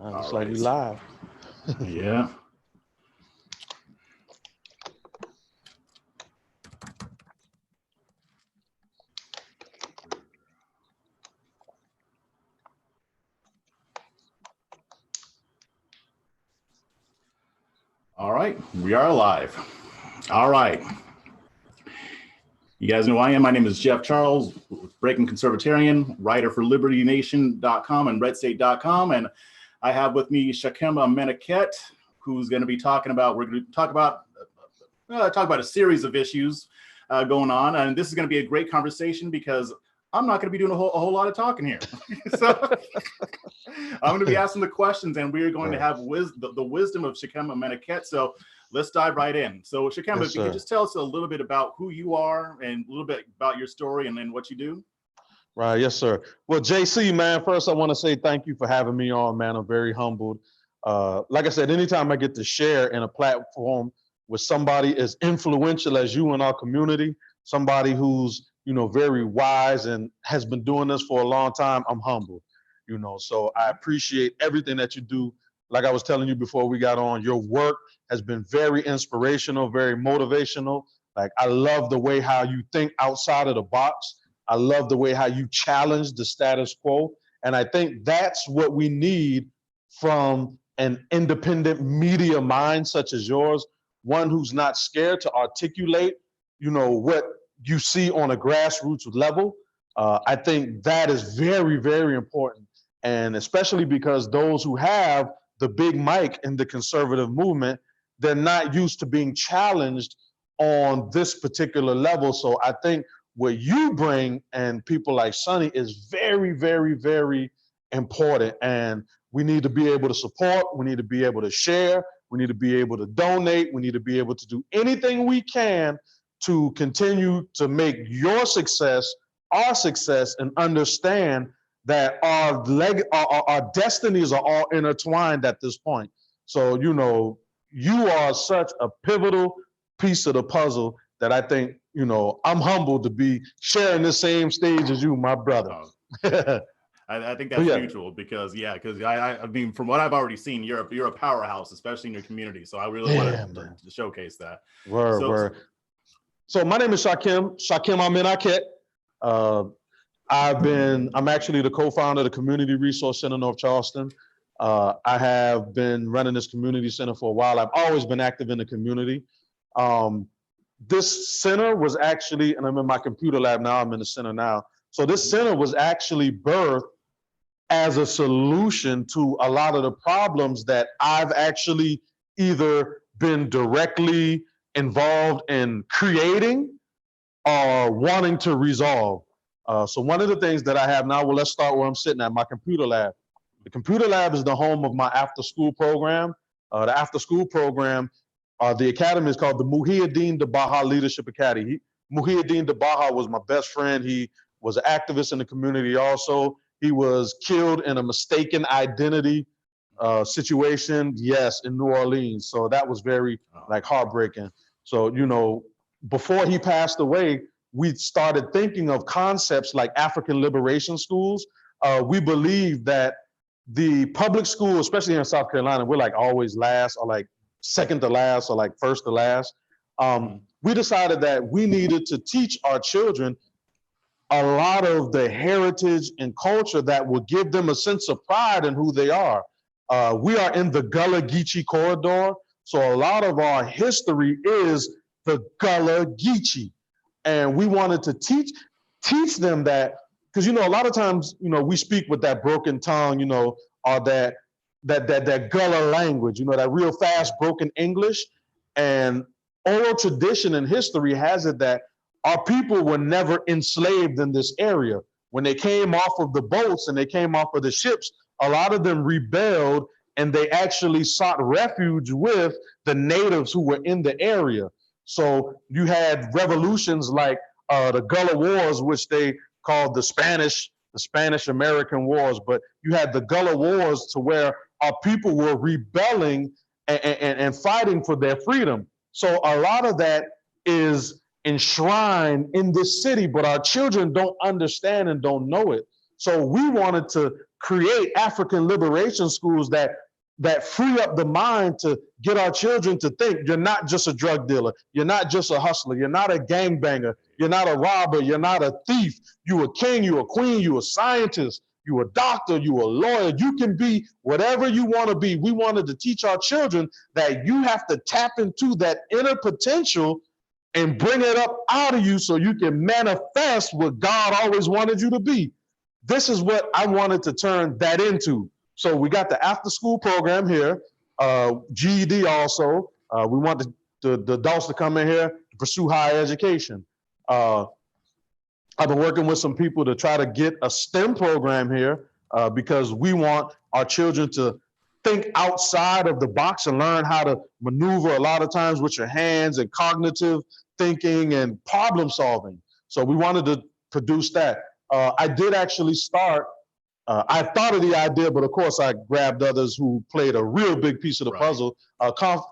Looks like we live. Yeah. All right, we are live. All right. You guys know who I am. My name is Jeff Charles, Breaking Conservatarian, writer for LibertyNation.com and RedState.com. And I have with me Shakem Amen Akhet, who's going to be talking about, we're going to talk about a series of issues going on. And this is going to be a great conversation because I'm not going to be doing a whole lot of talking here. So I'm going to be asking the questions, and we're going to have the wisdom of Shakem Amen Akhet. So let's dive right in. So Shakem, if you could just tell us a little bit about who you are and a little bit about your story and then what you do. Right, yes, sir. Well, JC, man, first I want to say thank you for having me on, man. I'm very humbled. Like I said, anytime I get to share in a platform with somebody as influential as you in our community, somebody who's, very wise and has been doing this for a long time, I'm humbled, So I appreciate everything that you do. Like I was telling you before we got on, your work has been very inspirational, very motivational. Like, I love the way how you think outside of the box. I love the way how you challenge the status quo. And I think that's what we need from an independent media mind such as yours, one who's not scared to articulate, what you see on a grassroots level. I think that is very, very important. And especially because those who have the big mic in the conservative movement, they're not used to being challenged on this particular level. So I think what you bring and people like Sonny is very, very, very important. And we need to be able to support. We need to be able to share. We need to be able to donate. We need to be able to do anything we can to continue to make your success our success, and understand that our destinies are all intertwined at this point. So, you are such a pivotal piece of the puzzle that I think, I'm humbled to be sharing the same stage as you, my brother. I think that's mutual because I mean, from what I've already seen, you're a powerhouse, especially in your community. So I really want to showcase that. Word. So my name is Shakem Amen Akhet. I'm actually the co-founder of the Community Resource Center, North Charleston. I have been running this community center for a while. I've always been active in the community. This center was actually, and I'm in my computer lab now, I'm in the center now. So this center was actually birthed as a solution to a lot of the problems that I've actually either been directly involved in creating or wanting to resolve. So one of the things that I have now, well, let's start where I'm sitting at, my computer lab. The computer lab is the home of my after-school program. The after-school program, the academy is called the Muhyiddin Dabaha Leadership Academy. Muhyiddin Dabaha was my best friend. He was an activist in the community also. He was killed in a mistaken identity situation, in New Orleans. So that was very heartbreaking. So, before he passed away, we started thinking of concepts like African liberation schools. We believe that the public school, especially here in South Carolina, we're like always last or like second to last or like first to last. We decided that we needed to teach our children a lot of the heritage and culture that will give them a sense of pride in who they are. We are in the Gullah Geechee corridor. So a lot of our history is the Gullah Geechee. And we wanted to teach them that, because, a lot of times, we speak with that broken tongue, or that Gullah language, that real fast broken English. And oral tradition and history has it that our people were never enslaved in this area. When they came off of the boats and they came off of the ships, a lot of them rebelled and they actually sought refuge with the natives who were in the area. So you had revolutions like the Gullah Wars, which they called the Spanish-American Wars, but you had the Gullah Wars to where our people were rebelling and fighting for their freedom. So a lot of that is enshrined in this city, but our children don't understand and don't know it. So we wanted to create African liberation schools that free up the mind to get our children to think you're not just a drug dealer, you're not just a hustler, you're not a gangbanger, you're not a robber, you're not a thief, you a king, you a queen, you a scientist, you a doctor, you a lawyer, you can be whatever you want to be. We wanted to teach our children that you have to tap into that inner potential and bring it up out of you so you can manifest what God always wanted you to be. This is what I wanted to turn that into. So we got the after school program here, GED also. We want the adults to come in here to pursue higher education. I've been working with some people to try to get a STEM program here because we want our children to think outside of the box and learn how to maneuver a lot of times with your hands and cognitive thinking and problem solving. So we wanted to produce that. I did actually start I thought of the idea, but of course I grabbed others who played a real big piece of the puzzle,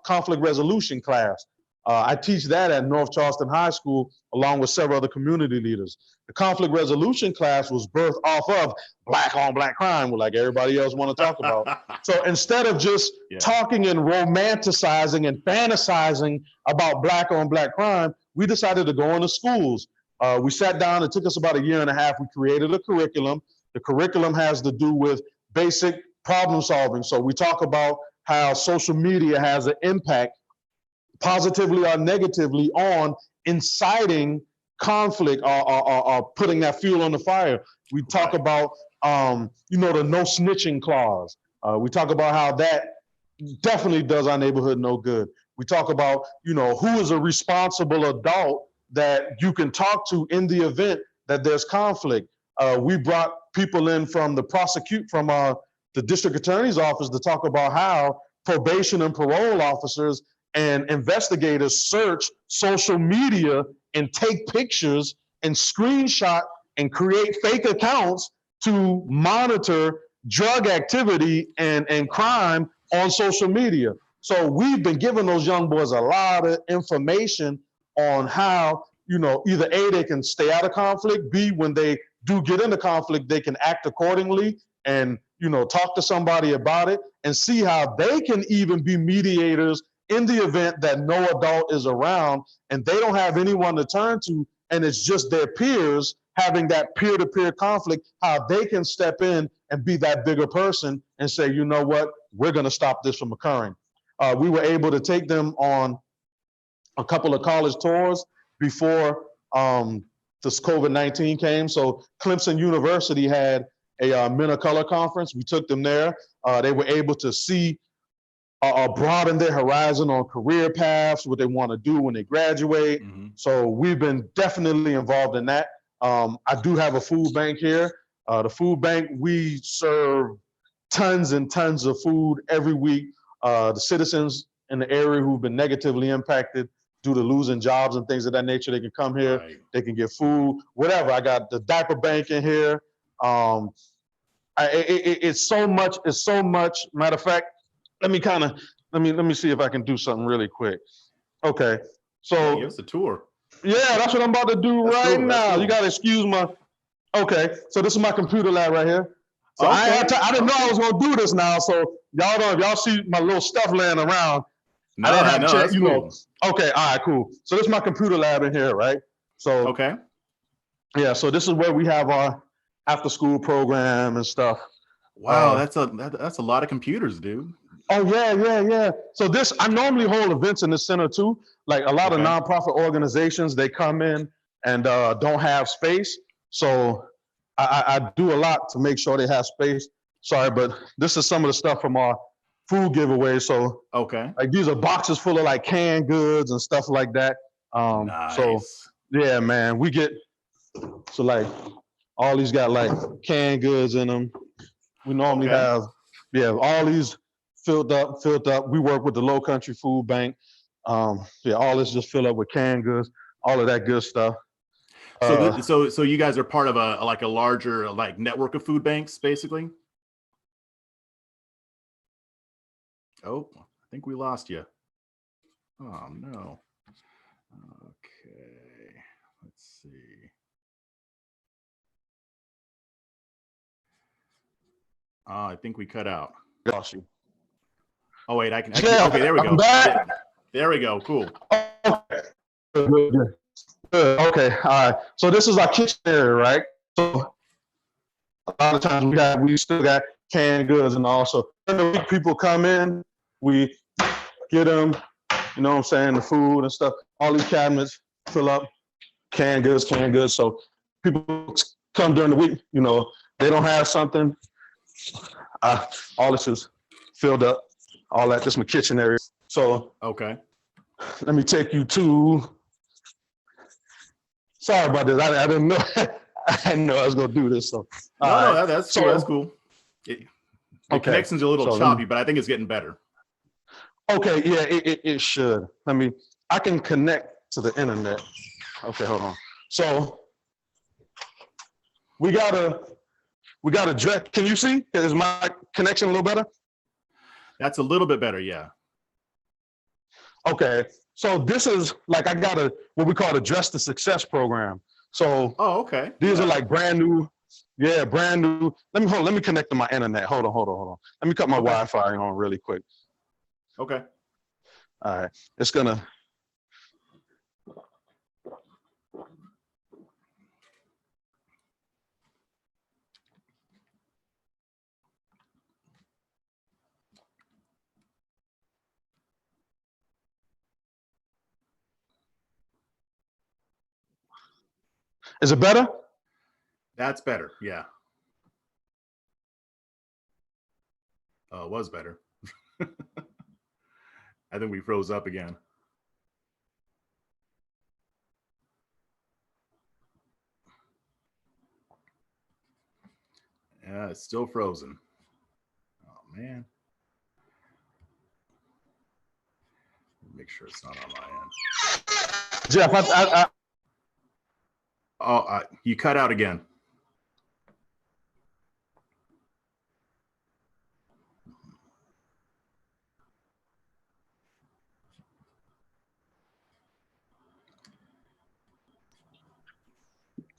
conflict resolution class. I teach that at North Charleston High School, along with several other community leaders. The conflict resolution class was birthed off of black on black crime, like everybody else want to talk about. So instead of just talking and romanticizing and fantasizing about black on black crime, we decided to go into schools. We sat down, it took us about 1.5 years. We created a curriculum. The curriculum has to do with basic problem solving. So we talk about how social media has an impact, positively or negatively, on inciting conflict or putting that fuel on the fire. We talk about, the no snitching clause. We talk about how that definitely does our neighborhood no good. We talk about, who is a responsible adult that you can talk to in the event that there's conflict. We brought people in from the district attorney's office to talk about how probation and parole officers and investigators search social media and take pictures and screenshot and create fake accounts to monitor drug activity and crime on social media. So we've been giving those young boys a lot of information on how, either A, they can stay out of conflict, B, when they do get into conflict, they can act accordingly and, talk to somebody about it, and see how they can even be mediators in the event that no adult is around and they don't have anyone to turn to, and it's just their peers having that peer-to-peer conflict, how they can step in and be that bigger person and say, you know what, we're going to stop this from occurring. We were able to take them on a couple of college tours before this COVID-19 came. So Clemson University had a Men of Color conference. We took them there. They were able to see broaden their horizon on career paths, what they want to do when they graduate. So we've been definitely involved in that. I do have a food bank here. The food bank, we serve tons and tons of food every week. The citizens in the area who've been negatively impacted due to losing jobs and things of that nature, they can come here, they can get food, whatever. I got the diaper bank in here. It's so much. Matter of fact, let me see if I can do something really quick. Okay, so give us a tour. Yeah, that's what I'm about to do right now. Cool. You gotta excuse my. Okay, so this is my computer lab right here. So I didn't know I was gonna do this now. So y'all know if y'all see my little stuff laying around. No, I didn't have check. Cool. Okay, all right, cool. So this is my computer lab in here, right? So yeah, so this is where we have our after school program and stuff. Wow, that's a lot of computers, dude. Oh yeah. So I normally hold events in the center too. Like a lot of nonprofit organizations, they come in and don't have space. So I do a lot to make sure they have space. Sorry, but this is some of the stuff from our food giveaway. So like these are boxes full of like canned goods and stuff like that. Nice. So yeah, man, we get like all these got like canned goods in them. We normally have all these filled up. We work with the Low Country Food Bank. All this just fill up with canned goods, all of that good stuff. So you guys are part of a larger network of food banks, basically. Oh, I think we lost you. Oh no. Okay, let's see. I think we cut out. Gosh, you. Oh wait, I can. Yeah, Okay, there we go. I'm back. There we go. Cool. Okay. Good. Okay. All right. So this is our kitchen area, right? So a lot of times we still got canned goods, and also people come in, we get them, you know what I'm saying, the food and stuff. All these cabinets fill up, canned goods. So people come during the week, you know, they don't have something. All this is filled up. All that. This is my kitchen area. So okay, let me take you to. Sorry about this. I didn't know. I didn't know I was gonna do this. So no, that's cool. That's cool. The connection's a little choppy, but I think it's getting better. Okay, yeah, it should. I can connect to the internet. Okay, hold on. So we got a dress. Can you see? Is my connection a little better? That's a little bit better, yeah. Okay, so this is like I got what we call the Dress to Success program. So okay. These are like brand new. Yeah, brand new. Let me connect to my internet. Hold on. Let me cut my Wi-Fi on really quick. Okay. All right, it's gonna. Is it better? That's better, yeah. Oh, it was better. I think we froze up again. Yeah, it's still frozen. Oh, man. Make sure it's not on my end. Jeff, You cut out again.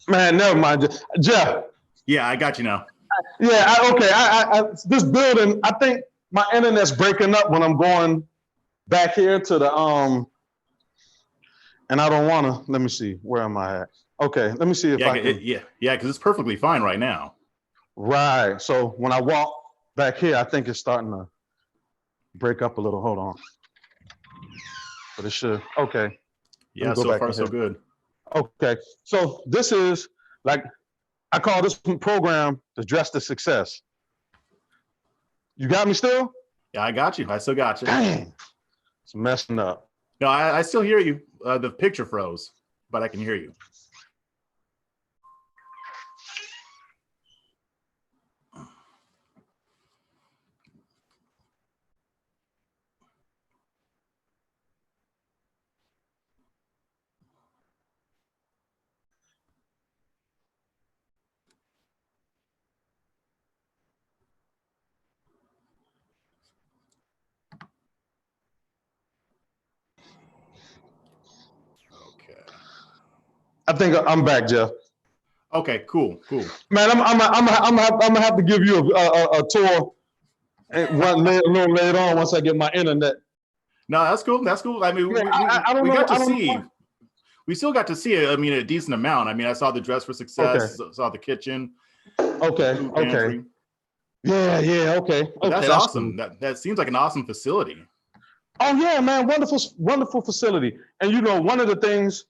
Man, never mind. Jeff. Yeah, I got you now. Yeah, okay. This building, I think my internet's breaking up when I'm going back here to the and I don't wanna. Let me see. Where am I at? Okay, let me see if I can. Yeah, because it's perfectly fine right now. Right. So when I walk back here, I think it's starting to break up a little. Hold on. But it should. Okay. Yeah, so far so good. Okay. So this is like, I call this program the Dress to Success. You got me still? Yeah, I got you. I still got you. Dang. It's messing up. No, I still hear you. The picture froze, but I can hear you. I think I'm back, Jeff. Okay, cool. Man, I'm gonna have to give you a tour a little later on once I get my internet. No, that's cool. I mean, we got to see. We still got to see, I mean, a decent amount. I mean, I saw the Dress for Success, saw the kitchen. Okay. Yeah. Okay. That's awesome. Cool. That seems like an awesome facility. Oh yeah, man, wonderful facility. And you know, one of the things,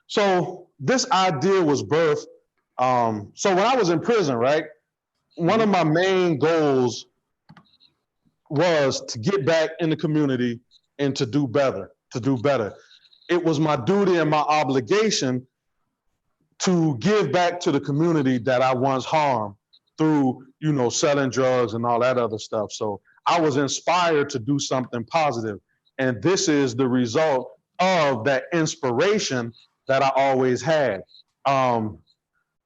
so this idea was birthed. So when I was in prison, right, one of my main goals was to get back in the community and to do better. It was my duty and my obligation to give back to the community that I once harmed through, you know, selling drugs and all that other stuff. So I was inspired to do something positive. And this is the result of that inspiration that I always had. I'm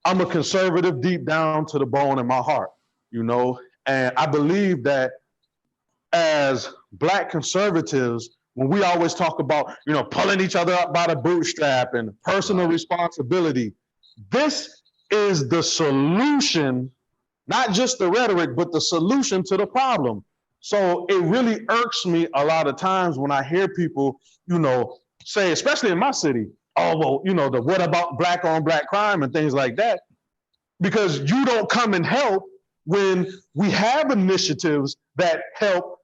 a conservative deep down to the bone in my heart, you know, and I believe that as Black conservatives, when we always talk about, you know, pulling each other up by the bootstrap and personal responsibility, this is the solution not just the rhetoric, but the solution to the problem. So it really irks me a lot of times when I hear people, say, especially in my city, oh, well, the what about black on black crime and things like that, because you don't come and help when we have initiatives that help,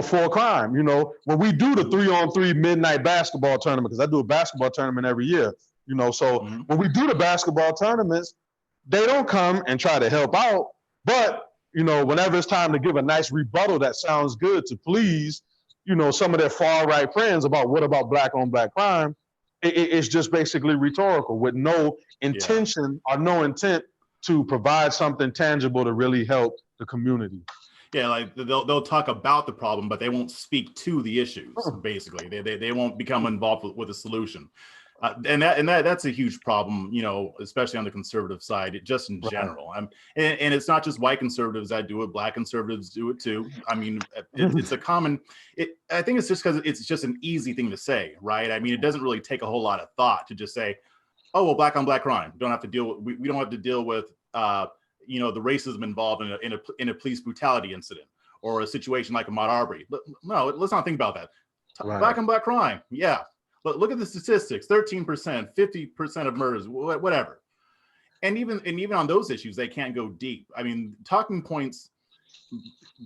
for crime. When we do the 3-on-3 midnight basketball tournament, because I do a basketball tournament every year, so when we do the basketball tournaments, they don't come and try to help out. But, whenever it's time to give a nice rebuttal that sounds good to please, some of their far right friends about what about black on black crime, it's just basically rhetorical with no intention or no intent to provide something tangible to really help the community. Yeah, like they'll talk about the problem, but they won't speak to the issues. Basically, they won't become involved with a solution, and that's a huge problem. Especially on the conservative side, just in general. And it's not just white conservatives that do it; black conservatives do it too. I mean, it's a common. I think it's just because it's just an easy thing to say, right? I mean, it doesn't really take a whole lot of thought to just say, "Oh, well, black on black crime. We don't have to deal with." The racism involved in a police brutality incident or a situation like Ahmaud Arbery. No, let's not think about that. Right. Black on black crime, yeah. But look at the statistics: 13%, 50% of murders, whatever. And even on those issues, they can't go deep. I mean, talking points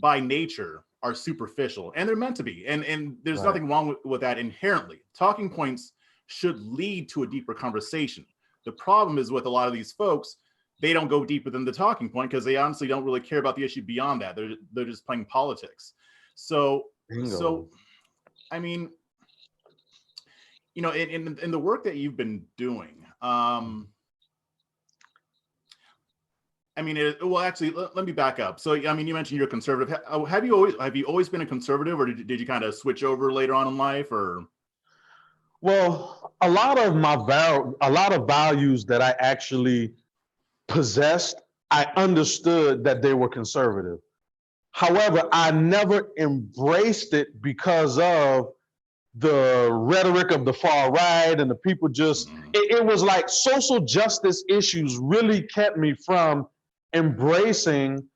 by nature are superficial, and they're meant to be. And there's nothing wrong with that inherently. Talking points should lead to a deeper conversation. The problem is with a lot of these folks, they don't go deeper than the talking point because they honestly don't really care about the issue beyond that. They're just playing politics. So I mean, in the work that you've been doing, actually, let me back up. So, I mean, you mentioned you're conservative. Have you always been a conservative, or did you kind of switch over later on in life, or? Well, a lot of values that I actually possessed, I understood that they were conservative. However, I never embraced it because of the rhetoric of the far right and the people just, it was like social justice issues really kept me from embracing,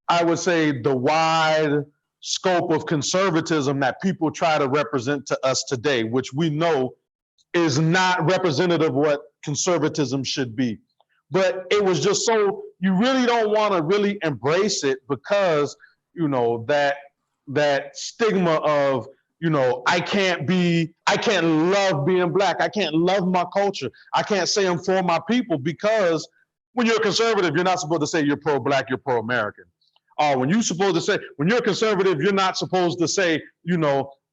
I would say, the wide scope of conservatism that people try to represent to us today, which we know is not representative of what conservatism should be. But it was just so, you really don't want to really embrace it because, that stigma of, I can't love being black. I can't love my culture. I can't say I'm for my people, because when you're a conservative, you're not supposed to say you're pro-black, you're pro-American. When you're a conservative, you're not supposed to say,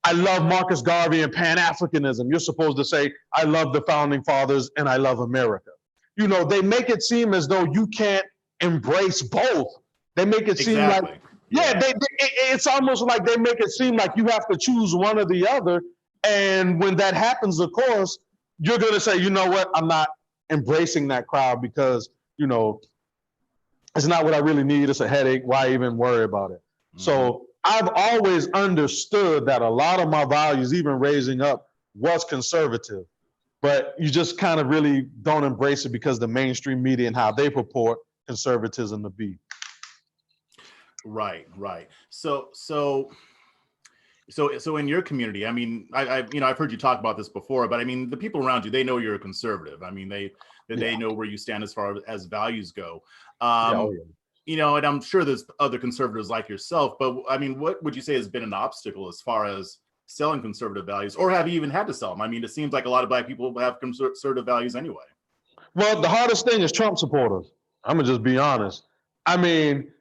I love Marcus Garvey and Pan-Africanism. You're supposed to say, I love the founding fathers and I love America. They make it seem as though you can't embrace both. They make it seem like, it's almost like they make it seem like you have to choose one or the other. And when that happens, of course, you're going to say, you know what, I'm not embracing that crowd because, it's not what I really need. It's a headache. Why even worry about it? So I've always understood that a lot of my values, even raising up, was conservative. But you just kind of really don't embrace it because the mainstream media and how they purport conservatism to be. Right. So in your community, I mean, I've heard you talk about this before, but I mean, the people around you, they know you're a conservative. I mean, they know where you stand as far as values go. And I'm sure there's other conservatives like yourself, but I mean, what would you say has been an obstacle as far as selling conservative values, or have you even had to sell them? I mean, it seems like a lot of black people have conservative values anyway. Well, the hardest thing is Trump supporters. I'm gonna just be honest. I mean,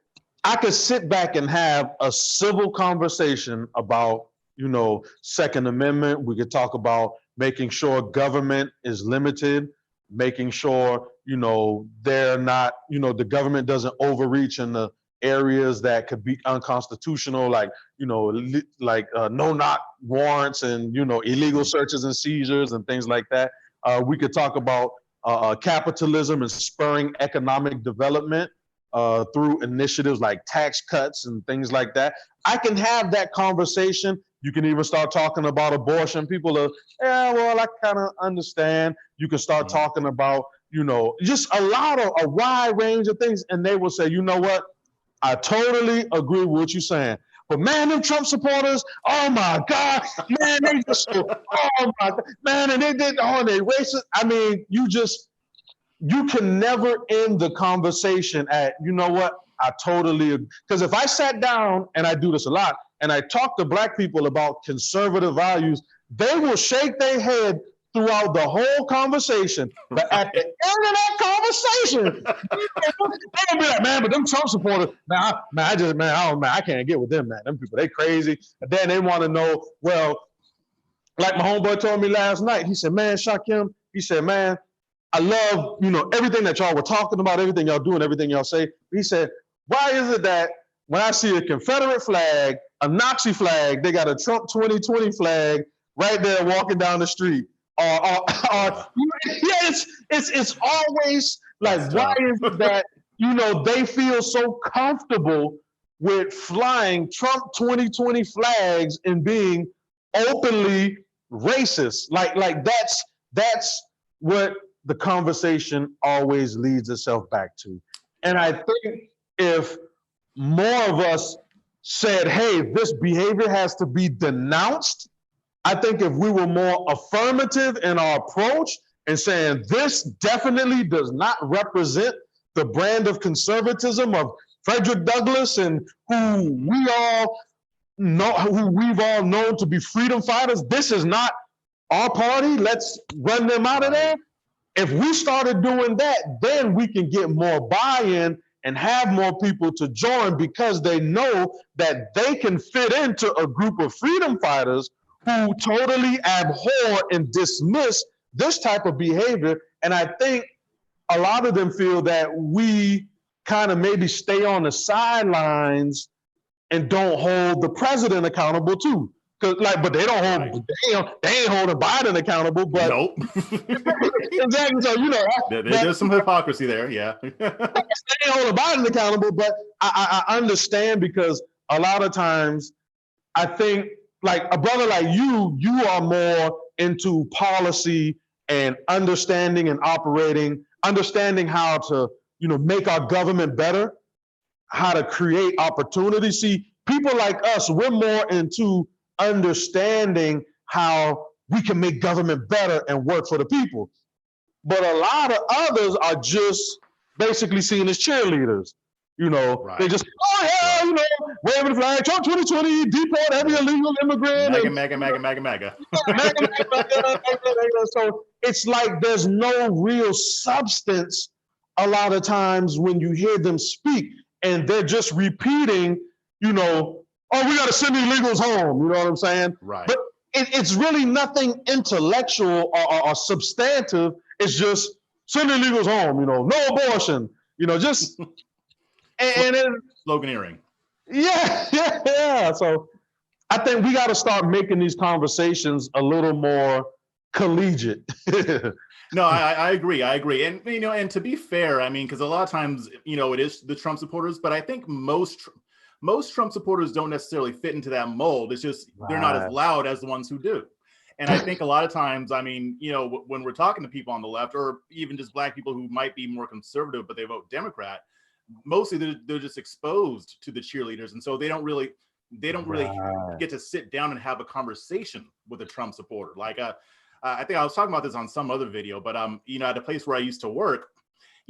I could sit back and have a civil conversation about, Second Amendment. We could talk about making sure government is limited, making sure, they're not, the government doesn't overreach in the areas that could be unconstitutional, like, no-knock warrants and, illegal searches and seizures and things like that. We could talk about capitalism and spurring economic development through initiatives like tax cuts and things like that. I can have that conversation. You can even start talking about abortion. People are, I kind of understand. You can start talking about, just a wide range of things. And they will say, you know what? I totally agree with what you're saying. But man, them Trump supporters, oh my God, man, they just so, oh my God, man, and they racist. I mean, you can never end the conversation at, you know what, I totally agree. Because if I sat down, and I do this a lot, and I talk to Black people about conservative values, they will shake their head throughout the whole conversation. But at the end of that conversation, they'll be like, man, but them Trump supporters, I can't get with them, man. Them people, they crazy. And then they want to know, well, like my homeboy told me last night, he said, man, Shakem, he said, man, I love, everything that y'all were talking about, everything y'all do and everything y'all say. He said, why is it that when I see a Confederate flag, a Nazi flag, they got a Trump 2020 flag right there walking down the street? It's always like, why is it that, they feel so comfortable with flying Trump 2020 flags and being openly racist? Like that's what the conversation always leads itself back to. And I think if more of us said, hey, this behavior has to be denounced, I think if we were more affirmative in our approach and saying this definitely does not represent the brand of conservatism of Frederick Douglass and who we've all known to be freedom fighters, this is not our party, let's run them out of there. If we started doing that, then we can get more buy-in and have more people to join because they know that they can fit into a group of freedom fighters who totally abhor and dismiss this type of behavior. And I think a lot of them feel that we kind of maybe stay on the sidelines and don't hold the president accountable too. But they don't hold, they ain't holding Biden accountable. But nope. Exactly. So there's some hypocrisy there. Yeah. They ain't holding Biden accountable, but I understand because a lot of times I think like a brother like you are more into policy and understanding and operating, understanding how to make our government better, how to create opportunity. See, people like us, we're more into understanding how we can make government better and work for the people. But a lot of others are just basically seen as cheerleaders. They just, waving the flag, Trump 2020, deport every illegal immigrant. MAGA. So it's like there's no real substance a lot of times when you hear them speak, and they're just repeating, oh, we got to send the illegals home. You know what I'm saying? Right. But it's really nothing intellectual or substantive. It's just send the illegals home. No abortion. Just and sloganeering. Yeah. So I think we got to start making these conversations a little more collegiate. No, I agree. And, and to be fair, I mean, because a lot of times, it is the Trump supporters, but I think most Trump supporters don't necessarily fit into that mold. It's just they're not as loud as the ones who do. And I think a lot of times, I mean, when we're talking to people on the left, or even just Black people who might be more conservative, but they vote Democrat, mostly they're just exposed to the cheerleaders. And so they don't really get to sit down and have a conversation with a Trump supporter. Like, I think I was talking about this on some other video, but, at a place where I used to work,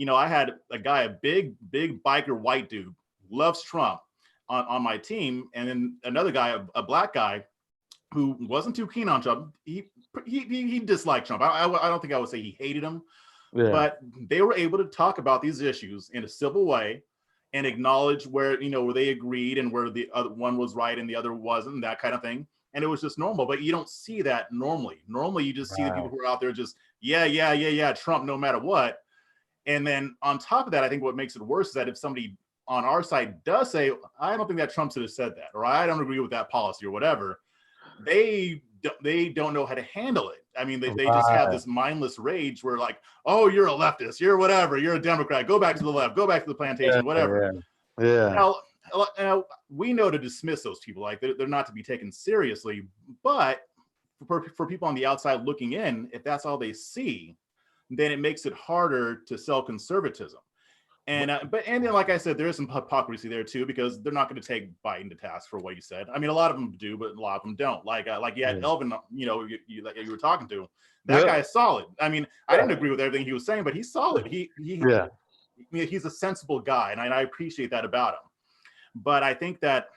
I had a guy, a big biker white dude, loves Trump on my team. And then another guy, a Black guy who wasn't too keen on Trump. He disliked Trump. I don't think I would say he hated him, but they were able to talk about these issues in a civil way and acknowledge where they agreed and where the other one was right and the other wasn't, that kind of thing. And it was just normal, but you don't see that normally. Normally, you just see the people who are out there just, yeah, Trump, no matter what. And then on top of that, I think what makes it worse is that if somebody on our side does say, I don't think that Trump should have said that, or I don't agree with that policy or whatever, they don't know how to handle it. I mean, they just have this mindless rage where like, oh, you're a leftist, you're whatever, you're a Democrat, go back to the left, go back to the plantation, whatever. Now, we know to dismiss those people, like they're not to be taken seriously, but for people on the outside looking in, if that's all they see, then it makes it harder to sell conservatism. And then, like I said, there is some hypocrisy there too, because they're not going to take Biden to task for what he said. I mean, a lot of them do, but a lot of them don't. Like you had Elvin, you were talking to. That guy is solid. I mean, I didn't agree with everything he was saying, but he's solid. He's a sensible guy, and I appreciate that about him. But I think that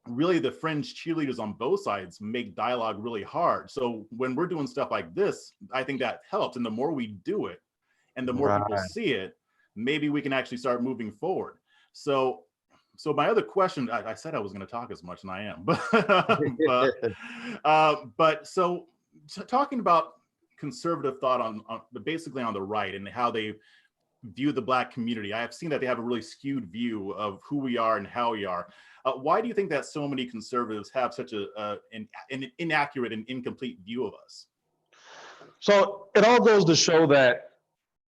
really the fringe cheerleaders on both sides make dialogue really hard. So when we're doing stuff like this, I think that helps. And the more we do it, and the more people see it, maybe we can actually start moving forward. So my other question, I said I was going to talk as much, and I am, but so talking about conservative thought on basically on the right and how they view the Black community, I have seen that they have a really skewed view of who we are and how we are. Why do you think that so many conservatives have such an inaccurate and incomplete view of us? So it all goes to show that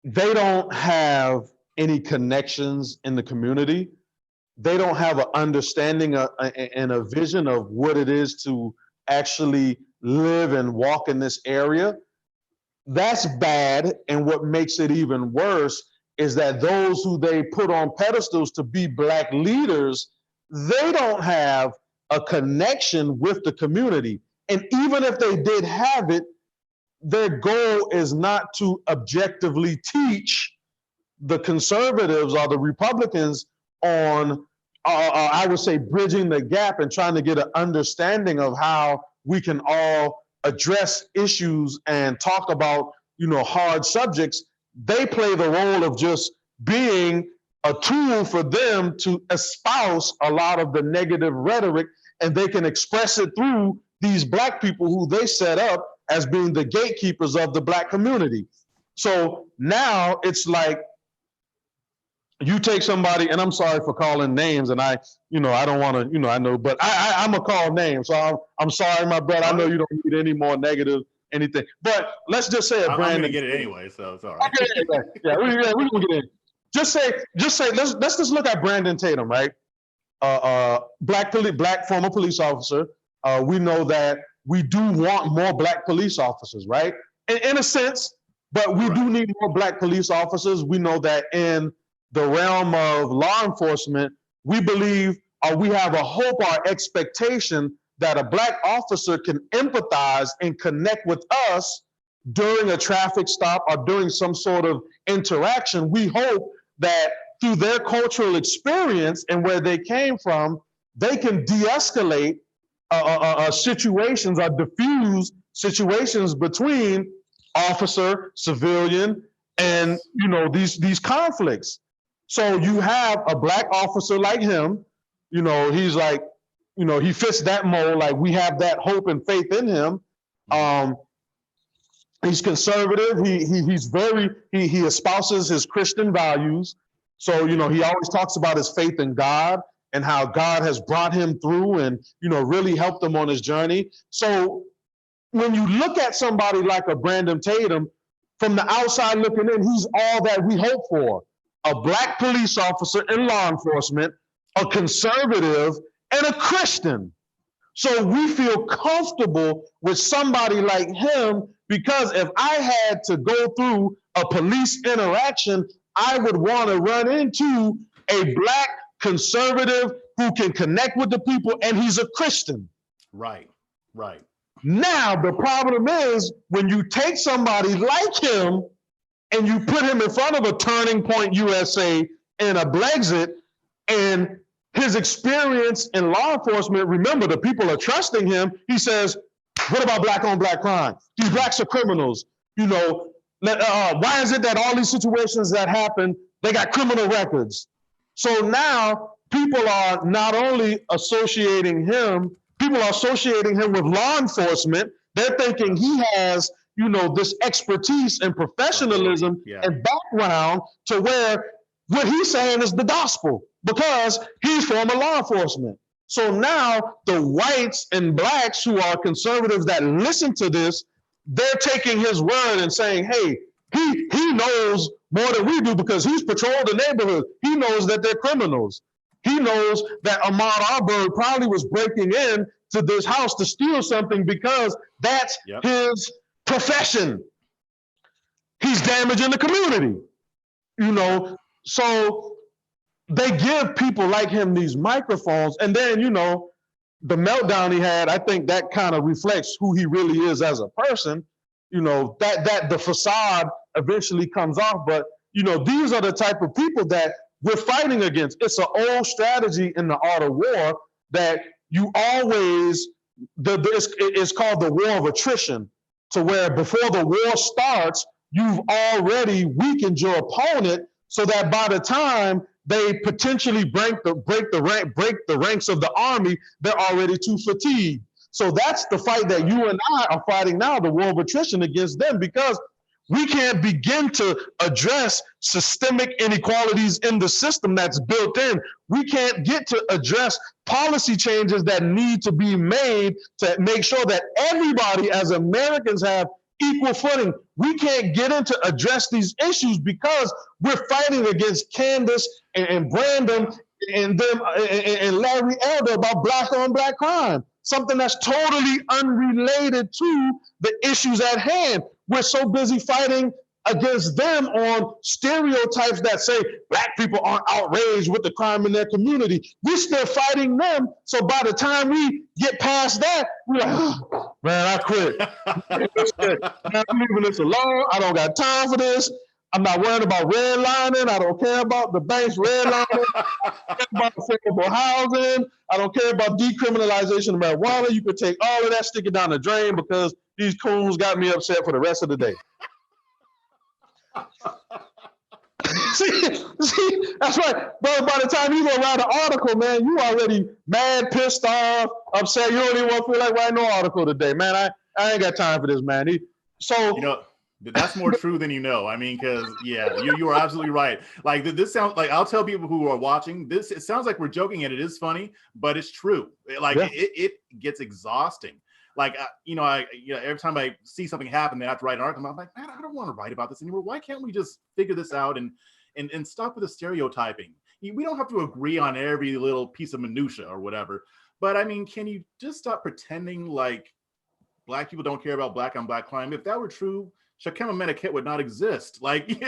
they don't have any connections in the community. They don't have an understanding and a vision of what it is to actually live and walk in this area. That's bad. And what makes it even worse is that those who they put on pedestals to be Black leaders, they don't have a connection with the community. And even if they did have it, their goal is not to objectively teach the conservatives or the Republicans on, I would say, bridging the gap and trying to get an understanding of how we can all address issues and talk about, hard subjects. They play the role of just being a tool for them to espouse a lot of the negative rhetoric, and they can express it through these Black people who they set up as being the gatekeepers of the Black community. So now it's like you take somebody, and I'm sorry for calling names, and I don't want to, I know, but I'm gonna call names. So I'm sorry, my brother. I know you don't need any more negative anything, but let's just say I'm gonna get it anyway, so it's all right. Yeah, we're gonna get in. Just say, let's just look at Brandon Tatum, right? Black former police officer. We know that we do want more Black police officers, right? In a sense, but we do need more Black police officers. We know that in the realm of law enforcement, we believe, or we have a hope or expectation that a Black officer can empathize and connect with us during a traffic stop or during some sort of interaction. We hope that through their cultural experience and where they came from, they can de-escalate situations or diffuse situations between officer, civilian, and these conflicts. So you have a Black officer like him, he's like, he fits that mold. Like, we have that hope and faith in him. He's conservative. He espouses his Christian values. So, he always talks about his faith in God and how God has brought him through and, really helped him on his journey. So when you look at somebody like a Brandon Tatum, from the outside looking in, he's all that we hope for. A Black police officer in law enforcement, a conservative, and a Christian. So we feel comfortable with somebody like him, because if I had to go through a police interaction, I would want to run into a Black conservative who can connect with the people, and he's a Christian. Right. Now, the problem is when you take somebody like him and you put him in front of a Turning Point USA and a Brexit, and his experience in law enforcement, remember, the people are trusting him. He says, what about Black on Black crime? These Blacks are criminals. Why is it that all these situations that happen, they got criminal records? So now people are not only associating him, people are associating him with law enforcement. They're thinking he has, this expertise and professionalism and background to where what he's saying is the gospel, because he's former law enforcement. So now the whites and Blacks who are conservatives that listen to this, they're taking his word and saying, hey, he knows more than we do because he's patrolled the neighborhood. He knows that they're criminals. He knows that Ahmaud Arbery probably was breaking in to this house to steal something because that's his profession. he's damaging the community, you know? So they give people like him these microphones, and then, you know, the meltdown he had, I think that kind of reflects who he really is as a person, you know, that the facade eventually comes off. But, you know, these are the type of people that we're fighting against. It's an old strategy in the art of war that you always, it's called the war of attrition, to where before the war starts, you've already weakened your opponent so that by the time they potentially break the ranks of the army, they're already too fatigued. So that's the fight that you and I are fighting now, the war of attrition against them, because we can't begin to address systemic inequalities in the system that's built in. We can't get to address policy changes that need to be made to make sure that everybody as Americans have equal footing. We can't get into address these issues because we're fighting against Candace and Brandon and them and Larry Elder about black on black crime, something that's totally unrelated to the issues at hand. We're so busy fighting against them on stereotypes that say black people aren't outraged with the crime in their community. We're still fighting them. So by the time we get past that, we're like, oh, man, I quit. I'm leaving this alone. I don't got time for this. I'm not worried about redlining. I don't care about the bank's redlining. I don't care about affordable housing. I don't care about decriminalization of marijuana. You could take all of that, stick it down the drain, because these coons got me upset for the rest of the day. see, that's right. But by the time you go write an article, man, you already mad, pissed off, upset. You don't even want to feel like writing no article today, man. I ain't got time for this, man. So you know, that's more true than you know. I mean, because yeah, you are absolutely right. Like this sounds like, I'll tell people who are watching this, it sounds like we're joking and it is funny, but it's true. Like it gets exhausting. Like, every time I see something happen, they have to write an article. I'm like, man, I don't want to write about this anymore. Why can't we just figure this out and stop with the stereotyping? We don't have to agree on every little piece of minutia or whatever. But I mean, can you just stop pretending like black people don't care about black on black crime? If that were true, Shakem Amen Akhet would not exist. Like,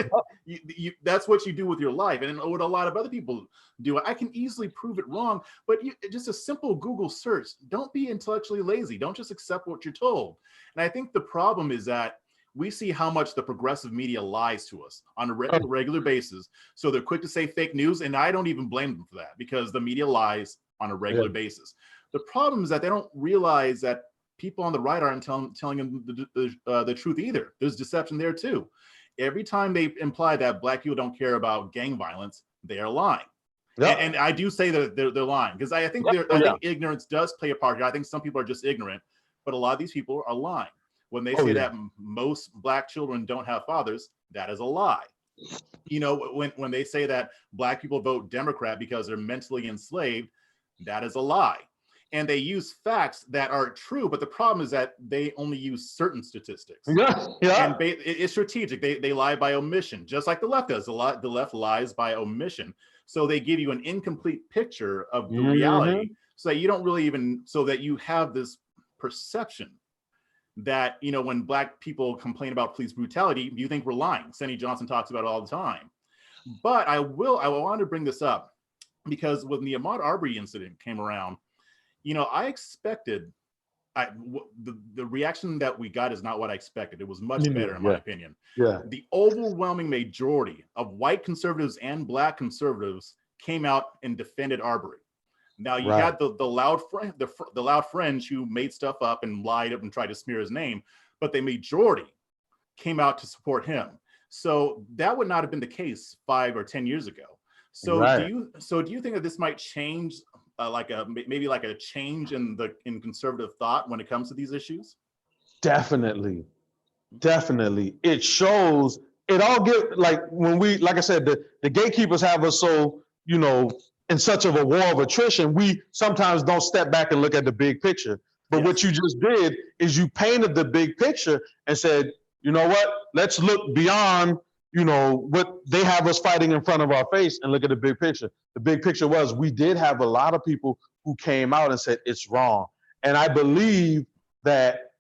that's what you do with your life, and what a lot of other people do. I can easily prove it wrong, but just a simple Google search. Don't be intellectually lazy. Don't just accept what you're told. And I think the problem is that we see how much the progressive media lies to us on a regular basis. So they're quick to say fake news, and I don't even blame them for that, because the media lies on a regular basis. The problem is that they don't realize that people on the right aren't telling them the truth either. There's deception there too. Every time they imply that black people don't care about gang violence, they are lying. Yep. And I do say that they're lying, because I think I think ignorance does play a part here. I think some people are just ignorant, but a lot of these people are lying. When they say that most black children don't have fathers, that is a lie. You know, when they say that black people vote Democrat because they're mentally enslaved, that is a lie. And they use facts that are true, but the problem is that they only use certain statistics. And it's strategic. They lie by omission, just like the left does. The left lies by omission. So they give you an incomplete picture of the reality, so that you don't really so that you have this perception that, when black people complain about police brutality, you think we're lying. Senny Johnson talks about it all the time. But I want to bring this up, because when the Ahmaud Arbery incident came around, I expected, the reaction that we got is not what I expected. It was much better, in my opinion. The overwhelming majority of white conservatives and black conservatives came out and defended Arbery. Now you had the loud fringe who made stuff up and lied up and tried to smear his name, but the majority came out to support him. So that would not have been the case 5 or 10 years ago. So do you think that this might change? Maybe like a change in conservative thought when it comes to these issues? Definitely. It shows, it all get, like I said, the gatekeepers have us so, in such of a war of attrition, we sometimes don't step back and look at the big picture. But what you just did is you painted the big picture and said, you know what, let's look beyond what they have us fighting in front of our face and look at the big picture. The big picture was, we did have a lot of people who came out and said it's wrong. And I believe that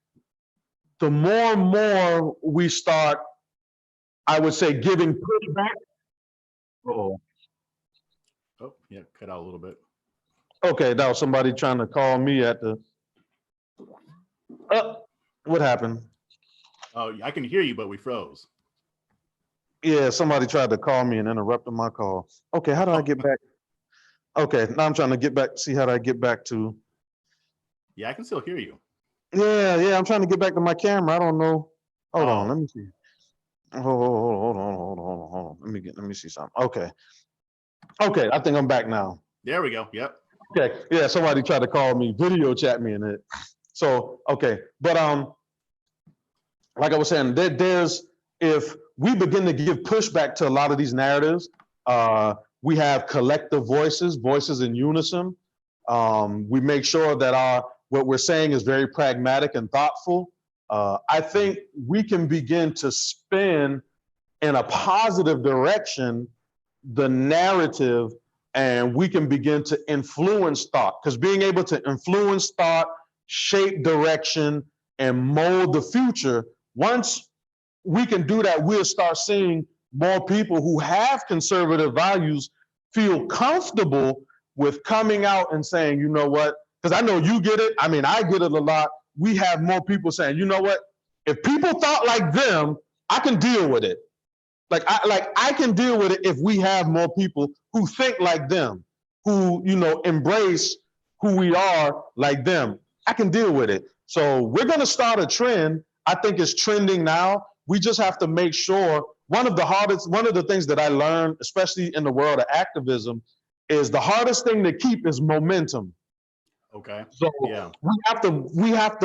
the more and more we start I would say giving pushback. Uh-oh. Oh, yeah, cut out a little bit. Okay, that was somebody trying to call me at the. What happened? Oh, I can hear you, but we froze. Yeah, somebody tried to call me and interrupted my call. Okay, how do I get back? Okay, now I'm trying to get back, see how do I get back to. Yeah, I can still hear you. Yeah, I'm trying to get back to my camera. I don't know. Hold on, Oh. let me see. Hold on. Let me see something. Okay, I think I'm back now. There we go. Yep. Okay, yeah, somebody tried to call me, video chat me in it. So, okay, but like I was saying, there's, if we begin to give pushback to a lot of these narratives, we have collective voices in unison. We make sure that what we're saying is very pragmatic and thoughtful. I think we can begin to spin in a positive direction the narrative, and we can begin to influence thought, because being able to influence thought, shape direction, and mold the future, once we can do that, we'll start seeing more people who have conservative values feel comfortable with coming out and saying, you know what, because I know you get it. I mean, I get it a lot. We have more people saying, you know what, if people thought like them, I can deal with it. I can deal with it if we have more people who think like them, who, embrace who we are like them. I can deal with it. So we're going to start a trend. I think it's trending now. We just have to make sure. One of the things that I learned, especially in the world of activism, is the hardest thing to keep is momentum. Okay. So yeah, we have